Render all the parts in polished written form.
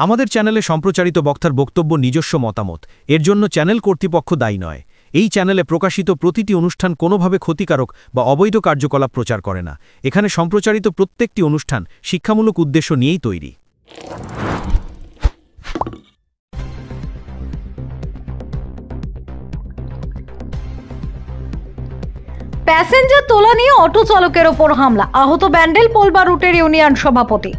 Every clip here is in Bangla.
আমাদের চ্যানেলে সম্প্রচারিত বক্তার বক্তব্য নিজস্ব মতামত, এর জন্য চ্যানেল কর্তৃপক্ষ দায়ী নয়। এই চ্যানেলে প্রকাশিত প্রতিটি অনুষ্ঠান কোনোভাবে ক্ষতিকারক বা অবৈধ কার্যকলাপ প্রচার করে না। এখানে সম্প্রচারিত প্রত্যেকটি অনুষ্ঠান শিক্ষামূলক উদ্দেশ্য নিয়েই তৈরি। প্যাসেঞ্জার তোলা নিয়ে অটো চালকের ওপর হামলা, আহত ব্যান্ডেল পোলবা রুটের ইউনিয়ন সভাপতি।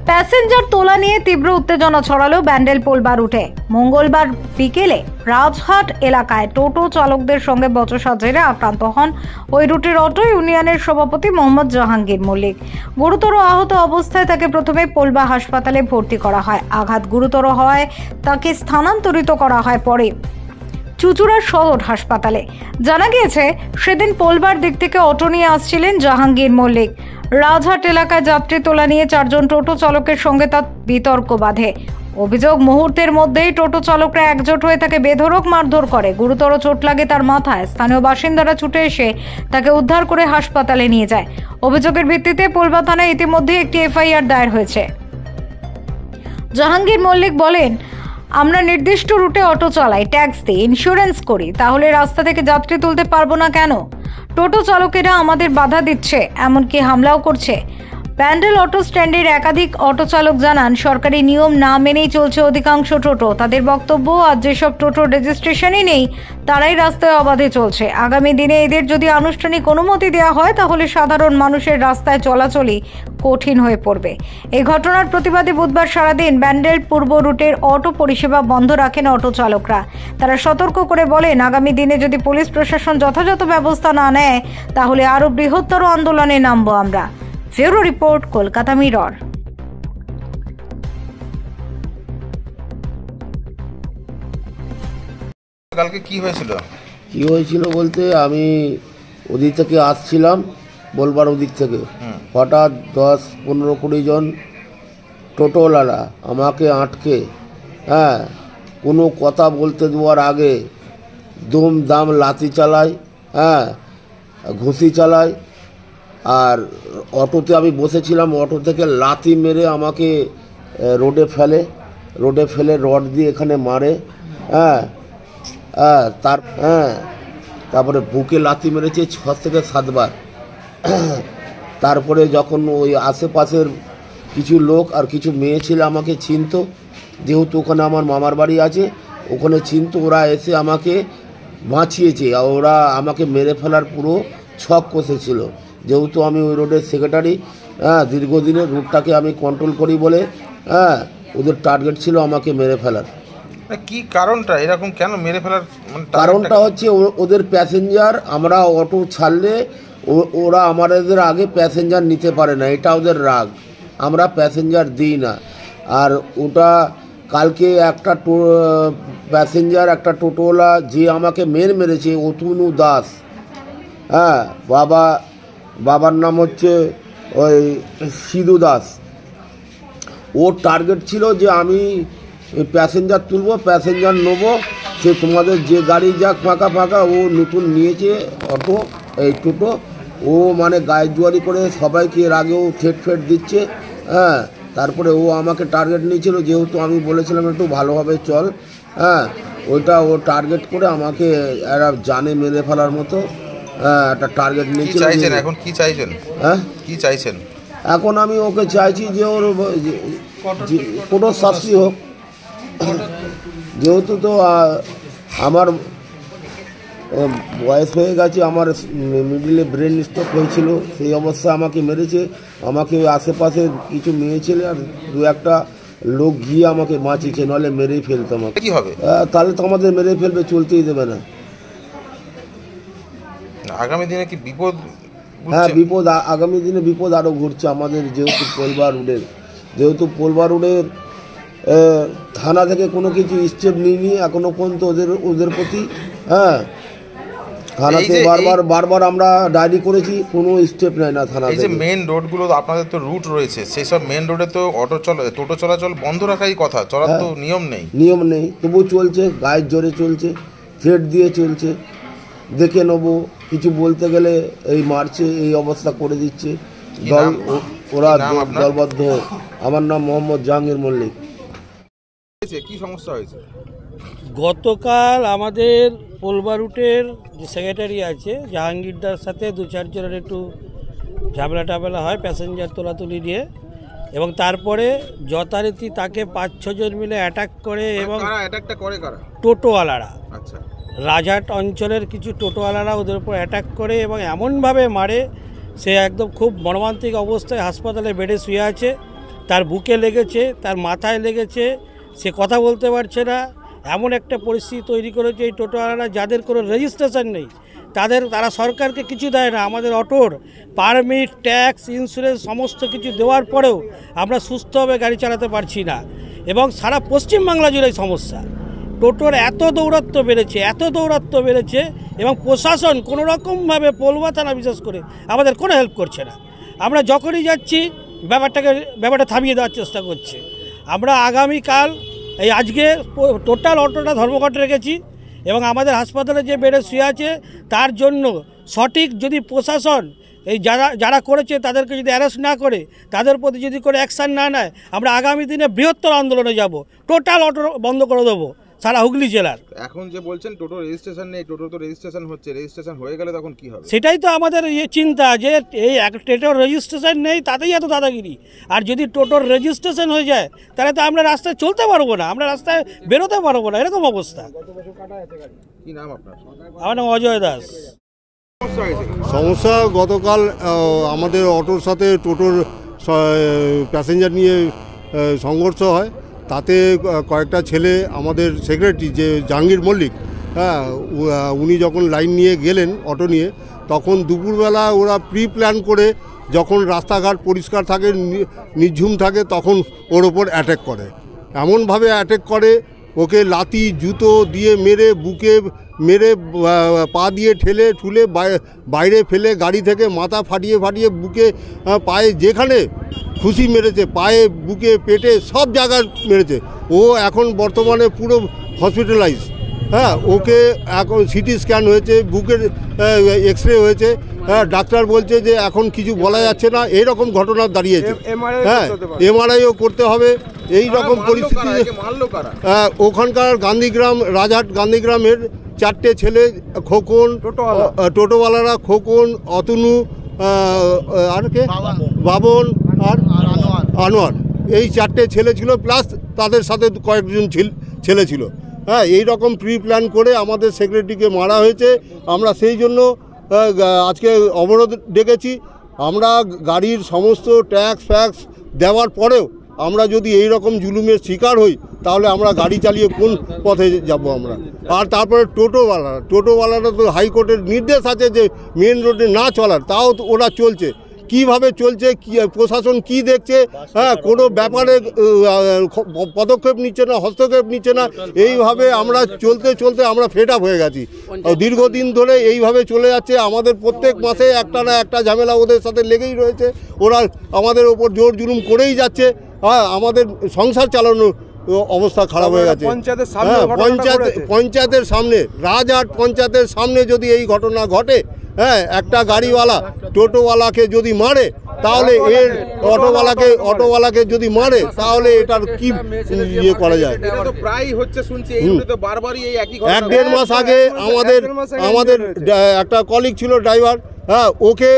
প্যাসেঞ্জার তোলা নিয়ে তীব্র উত্তেজনা ছড়ালো ব্যান্ডেল পোলবা রুটে। মঙ্গলবার বিকেলে রাজহাট এলাকায় টোটো চালকদের সঙ্গে বচসার জেরে আক্রান্ত হন ওই রুটের অটো ইউনিয়নের সভাপতি মোহাম্মদ জাহাঙ্গীর মল্লিক। গুরুতর আহত অবস্থায় তাকে প্রথমে পোলবা হাসপাতালে ভর্তি করা হয়। আঘাত গুরুতর হওয়ায় তাকে স্থানান্তরিত করা হয় পরে চুচুড়া শহর হাসপাতালে। জানা গিয়েছে, সেদিন পোলবার দিক থেকে অটো নিয়ে আসছিলেন জাহাঙ্গীর মল্লিক। রাজহাট এলাকায় যাত্রী তোলা নিয়ে 4 জন টোটো চালকের সঙ্গে তার বিতর্ক বাধে। অভিযোগ, মুহূর্তের মধ্যেই টোটো চালকরা একজোট হয়ে তাকে বেধড়ক মারধর করে। গুরুতর চোট লাগে তার মাথায়। স্থানীয় বাসিন্দারা ছুটে এসে তাকে উদ্ধার করে হাসপাতালে নিয়ে যায়। অভিযোগের ভিত্তিতে পোলবা থানায় ইতিমধ্যে একটি এফআইআর দায়ের হয়েছে। জাহাঙ্গীর মল্লিক বলেন, আমরা নির্দিষ্ট রুটে অটো চালাই, ট্যাক্স দিই, ইন্স্যুরেন্স করি, তাহলে রাস্তা থেকে যাত্রী তুলতে পারবো না কেন? টোটো চালকেরা আমাদের বাধা দিচ্ছে, এমনকি হামলাও করছে। ব্যান্ডেল অটো স্ট্যান্ডের একাধিক অটো চালক জানান, সরকারি নিয়ম না মেনেই চলছে অধিকাংশ টোটো। তাদের বক্তব্য, আজ যেসব টোটো রেজিস্ট্রেশনই নেই তারাই রাস্তায় অবাধে চলছে। আগামী দিনে এদের যদি আনুষ্ঠানিক অনুমতি দেওয়া হয় তাহলে সাধারণ মানুষের রাস্তায় চলাচলই কঠিন হয়ে পড়বে। এই ঘটনার প্রতিবাদে বুধবার সারাদিন ব্যান্ডেল পূর্ব রুটের অটো পরিষেবা বন্ধ রাখেন অটো চালকরা। তারা সতর্ক করে বলেন, আগামী দিনে যদি পুলিশ প্রশাসন যথাযথ ব্যবস্থা না নেয় তাহলে আরো বৃহত্তর আন্দোলনে নামবো আমরা। Bureau report, Kolkata mirror. কালকে কি হয়েছিল? কি হয়েছিল বলতে, আমি ওদিক থেকে আসছিলাম, বলবার ওদিক থেকে হঠাৎ 10-15-20 জন টোটোওয়ালারা আমাকে আটকে, কোনো কথা বলতে দেওয়ার আগে দম দাম লাথি চালায়, ঘুষি চালায়। আর অটোতে আমি বসেছিলাম, অটো থেকে লাথি মেরে আমাকে রোডে ফেলে রড দিয়ে এখানে মারে। তারপরে বুকে লাথি মেরেছে 6 থেকে 7 বার। তারপরে যখন ওই আশেপাশের কিছু লোক আর কিছু মেয়ে ছেলে আমাকে চিনতো, যেহেতু ওখানে আমার মামার বাড়ি আছে, ওখানে চিনতো, ওরা এসে আমাকে বাঁচিয়েছে। আর ওরা আমাকে মেরে ফেলার পুরো ছক কষেছিল। যেহেতু আমি ওই রোডের সেক্রেটারি, দীর্ঘদিনের রুটটাকে আমি কন্ট্রোল করি বলে ওদের টার্গেট ছিল আমাকে মেরে ফেলার। কি কারণটা, এরকম কেন মেরে ফেলার কারণটা হচ্ছে ওদের প্যাসেঞ্জার, আমরা অটো ছাড়লে ওরা আমাদের আগে প্যাসেঞ্জার নিতে পারে না, এটা ওদের রাগ। আমরা প্যাসেঞ্জার দিই না। আর ওটা কালকে একটা প্যাসেঞ্জার, একটা টোটোওয়ালা যে আমাকে মেরেছে, অতনু দাস, বাবার নাম হচ্ছে ওই সিধু দাস। ওর টার্গেট ছিল যে আমি প্যাসেঞ্জার তুলবো, প্যাসেঞ্জার নেবো, সে তোমাদের যে গাড়ি যাক ফাঁকা, ও নতুন নিয়েছে অটো, এই টোটো। ও মানে গায়ে জুয়ারি করে সবাইকে এর আগেও ফেট দিচ্ছে। তারপরে ও আমাকে টার্গেট নিয়েছিল, যেহেতু আমি বলেছিলাম একটু ভালোভাবে চল, ওইটা ও টার্গেট করে আমাকে এরা জানে মেরে ফেলার মতো একটা টার্গেট নিয়েছিল। এখন কি চাইছেন? কি চাইছেন? এখন আমি ওকে চাইছি যে ওর কোনো শাস্তি হোক। যেহেতু তো আমার বয়স হয়ে গেছে, আমার মিডিলে ব্রেন স্ট্রোক হয়েছিল, সেই অবস্থায় আমাকে মেরেছে। আমাকে আশেপাশে কিছু মেয়ে ছেলে আর 2-1টা লোক গিয়ে আমাকে বাঁচিয়েছে, নাহলে মেরেই ফেলতো আমাকে। কি হবে? তাহলে তো আমাদের মেরে ফেলবে, চলতেই দেবে না। আগামী দিনে কি বিপদ? বিপদ, আগামী দিনে বিপদ আরও ঘুরছে আমাদের। যেহেতু পোলবা রোডের থানা থেকে কোনো কিছু স্টেপ নিয়ে এখনো পর্যন্ত ওদের প্রতি, থানাতে বারবার আমরা ডায়েরি করেছি, কোনো স্টেপ নেয় না থানা। এই যে মেন রোডগুলো, আপনাদের তো রুট রয়েছে, সেই সব মেন রোডে তো টোটো চলাচল বন্ধ রাখাই কথা, চলার তো নিয়ম নেই, তবু চলছে, গায়ের জোরে চলছে, থ্রেট দিয়ে চলছে। দেখে নেবো, কিছু বলতে গেলে এই মারছে, এই অবস্থা করে দিচ্ছে। ওরা দলবদ্ধ। আমার নাম মোহাম্মদ জাহাঙ্গীর মল্লিক। কি সমস্যা হয়েছে? গতকাল আমাদের পোলবা রুটের যে সেক্রেটারি আছে জাহাঙ্গীরদার সাথে 2-4 জনের একটু ঝামেলা হয় প্যাসেঞ্জার তোলাতুলি নিয়ে, এবং তারপরে যথারীতি তাকে 5-6 জন মিলে অ্যাটাক করে এবং অ্যাটাকটা করে কারা? টোটোওয়ালারা, আচ্ছা, রাজহাট অঞ্চলের কিছু টোটোওয়ালারা ওদের উপর অ্যাটাক করে এবং এমনভাবে মারে সে একদম খুব মর্মান্তিক অবস্থায় হাসপাতালে বেডে শুয়ে আছে। তার বুকে লেগেছে, তার মাথায় লেগেছে, সে কথা বলতে পারছে না। এমন একটা পরিস্থিতি তৈরি করেছে এই টোটোওয়ালারা, যাদের কোনো রেজিস্ট্রেশন নেই, তারা সরকারকে কিছু দেয় না। আমাদের অটোর পারমিট, ট্যাক্স, ইন্স্যুরেন্স সমস্ত কিছু দেওয়ার পরেও আমরা সুস্থভাবে গাড়ি চালাতে পারছি না, এবং সারা পশ্চিমবাংলা জুড়ে সমস্যা। টোটোর এত দৌরাত্ম্য বেড়েছে এবং প্রশাসন কোনো রকমভাবে পোলবা থানা বিশেষ করে আমাদের কোনো হেল্প করছে না। আমরা যখনই যাচ্ছি ব্যাপারটা থামিয়ে দেওয়ার চেষ্টা করছে। আমরা আগামীকাল আজকে টোটাল অটোটা ধর্মঘট রেখেছি, এবং আমাদের হাসপাতালে যে বেডে শুয়ে আছে তার জন্য সঠিক যদি প্রশাসন যারা করেছে তাদেরকে যদি অ্যারেস্ট না করে, তাদের প্রতি যদি কোনো অ্যাকশান না নেয়, আমরা আগামী দিনে বৃহত্তর আন্দোলনে যাব। টোটাল অটো বন্ধ করে দেবো সারা হুগলি জেলার। এখন যে বলছেন টোটো রেজিস্ট্রেশন নেই, টোটো তো রেজিস্ট্রেশন হচ্ছে, রেজিস্ট্রেশন হয়ে গেলে তখন কি হবে? সেটাই তো আমাদের চিন্তা, যে এই টোটোর রেজিস্ট্রেশন নেই তাতেই এত দাদাগিরি। আর যদি টোটোর রেজিস্ট্রেশন হয়ে যায় তাহলে তো আমরা রাস্তায় চলতে পারবো না, আমরা রাস্তায় বেরোতে পারবো না, এরকম অবস্থা। কি নাম আপনার? আমার নাম অজয় দাস। সমস্যা গতকাল আমাদের অটোর সাথে টোটোর প্যাসেঞ্জার নিয়ে সংঘর্ষ হয়। তাতে কয়েকটা ছেলে, আমাদের সেক্রেটারি যে জাহাঙ্গীর মল্লিক, হ্যাঁ, উনি যখন লাইন নিয়ে গেলেন অটো নিয়ে, তখন দুপুরবেলা ওরা প্রি প্ল্যান করে, যখন রাস্তাঘাট পরিষ্কার থাকে, নিঝুম থাকে, তখন ওর ওপর অ্যাটাক করে। এমনভাবে অ্যাটাক করে, ওকে লাথি জুতো দিয়ে মেরে, বুকে মেরে, পা দিয়ে ঠেলে বাইরে ফেলে, গাড়ি থেকে মাথা ফাটিয়ে বুকে, পায়ে যেখানে খুশি মেরেছে, পায়ে, বুকে, পেটে, সব জায়গায় মেরেছে। ও এখন বর্তমানে পুরো হসপিটালাইজ। হ্যাঁ, ওকে এখন সিটি স্ক্যান হয়েছে, বুকের এক্স-রে হয়েছে। হ্যাঁ, ডাক্তার বলছে যে এখন কিছু বলা যাচ্ছে না, এইরকম ঘটনা দাঁড়িয়েছে। হ্যাঁ, এমআরআইও করতে হবে। এই রকম পরিস্থিতি ওখানকার গান্ধীগ্রাম, রাজহাট গান্ধীগ্রামের 4টে ছেলে, খোকন, টোটোওয়ালারা, খোকন, অতনু, আর কে, বাবন আর আনোয়ার, এই 4টে ছেলে ছিল, প্লাস তাদের সাথে কয়েকজন ছেলে ছিল। হ্যাঁ, এই রকম প্রি প্ল্যান করে আমাদের সেক্রেটারিকে মারা হয়েছে। আমরা সেই জন্য আজকে অবরোধ ডেকেছি। আমরা গাড়ির সমস্ত ট্যাক্স দেওয়ার পরেও আমরা যদি এই রকম জুলুমের শিকার হই, তাহলে আমরা গাড়ি চালিয়ে কোন পথে যাব আমরা? আর তারপরে টোটোওয়ালারা তো হাইকোর্টের নির্দেশ আছে যে মেন রোডে না চলার, তাও ওরা চলছে। কিভাবে চলছে, প্রশাসন কি দেখছে? হ্যাঁ, কোনো ব্যাপারে পদক্ষেপ নিচ্ছে না, হস্তক্ষেপ নিচ্ছে না। এইভাবে আমরা চলতে আমরা ফেড আপ হয়ে গেছি। দীর্ঘদিন ধরে এইভাবে চলে যাচ্ছে। আমাদের প্রত্যেক মাসে একটা না একটা ঝামেলা ওদের সাথে লেগেই রয়েছে। ওরা আমাদের ওপর জোর জুলুম করেই যাচ্ছে। হ্যাঁ, আমাদের সংসার চালানোর অবস্থা খারাপ হয়ে গেছে। পঞ্চায়েতের সামনে, রাজহাট পঞ্চায়েতের সামনে যদি এই ঘটনা ঘটে, হ্যাঁ, একটা গাড়িওয়ালা টোটোওয়ালাকে যদি মারে, তাহলে এর অটোওয়ালাকে যদি মারে, তাহলে এটার কি ইয়ে করা যায়? প্রায় হচ্ছে শুনছি, বারবারই এই একই 1-1.5 মাস আগে আমাদের একটা কলিগ ছিল ড্রাইভার, হ্যাঁ, ওকে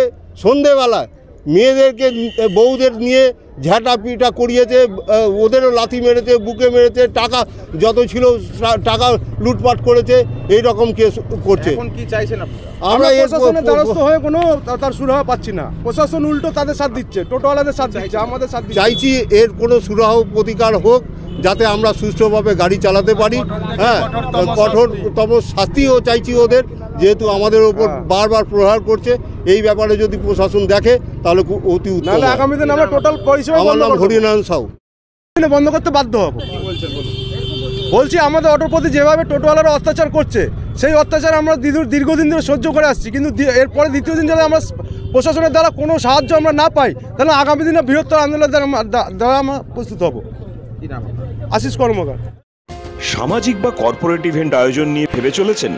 সন্ধেবেলা মেয়েদেরকে, বউদের নিয়ে ঝাঁটা পিটা করিয়েছে, ওদেরও লাথি মেরেছে, বুকে মেরেছে, টাকা যত ছিল টাকা লুটপাট করেছে। এই রকম কেস করছে। এখন কি চাইছেন আপনারা? আমরা প্রশাসনের দ্বারস্থ হয়ে কোনো তার সুরাহা পাচ্ছি না। প্রশাসন উল্টো তাদের সাথ দিচ্ছে, টোটোওয়ালাদের সাথ দিচ্ছে, আমাদের সাথ দিচ্ছে। চাইছি এর কোনো সুরাহা প্রতিকার হোক, যাতে আমরা সুষ্ঠুভাবে গাড়ি চালাতে পারি। হ্যাঁ, কঠোরতম শাস্তিও চাইছি ওদের, যেহেতু আমাদের ওপর বারবার প্রহার করছে। এই ব্যাপারে যদি প্রশাসন দেখে, তাহলে অতি উত্তম। আগামী দিন আমরা টোটাল পরিষেবা, আমার নাম হরিনারায়ণ সাউ, বন্ধ করতে বাধ্য হব। বলছি, আমাদের অটোর প্রতি যেভাবে টোটোওয়ালারা অত্যাচার করছে, সেই অত্যাচার আমরা দীর্ঘদিন ধরে সহ্য করে আসছি। কিন্তু এরপরে দ্বিতীয় দিন যদি আমরা প্রশাসনের দ্বারা কোনো সাহায্য আমরা না পাই, তাহলে আগামী দিনে বৃহত্তর আন্দোলনের দ্বারা আমরা প্রস্তুত হব। আশিস কর্মকার। সামাজিক বা কর্পোরেট ইভেন্ট আয়োজন নিয়ে ভেবে চলেছেন?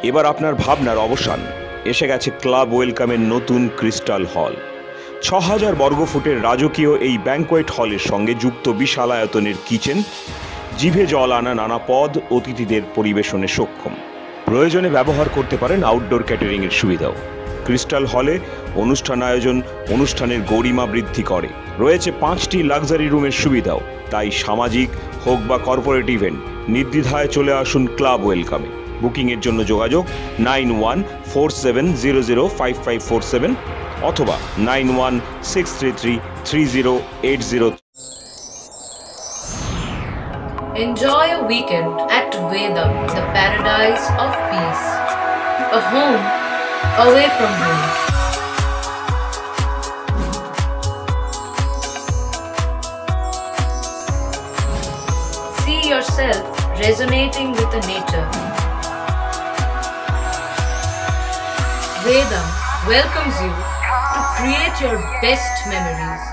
এবার আপনার ভাবনার অবসান। এসে গেছে ক্লাব ওয়েলকামের নতুন ক্রিস্টাল হল। 6000 বর্গফুটের রাজকীয় এই ব্যাংকোয়েট হলের সঙ্গে যুক্ত বিশাল আয়তনের কিচেন, জিভে জল আনা নানা পদ অতিথিদের পরিবেশনে সক্ষম। প্রয়োজনে ব্যবহার করতে পারেন আউটডোর ক্যাটারিংয়ের সুবিধাও। ক্রিস্টাল হলে অনুষ্ঠান আয়োজন অনুষ্ঠানের গরিমা বৃদ্ধি করে। রয়েছে 5টি লাক্সারি রুমের সুবিধাও। তাই সামাজিক হোক বা কর্পোরেট ইভেন্ট নির্দ্বিধায় চলে আসুন ক্লাব ওয়েলকামে। বুকিংয়ের জন্য যোগাযোগ 9147005547 অথবা 9163330803। Enjoy a weekend at Vedam, the paradise of peace. A home away from home. See yourself resonating with the nature. Vedam welcomes you to create your best memories.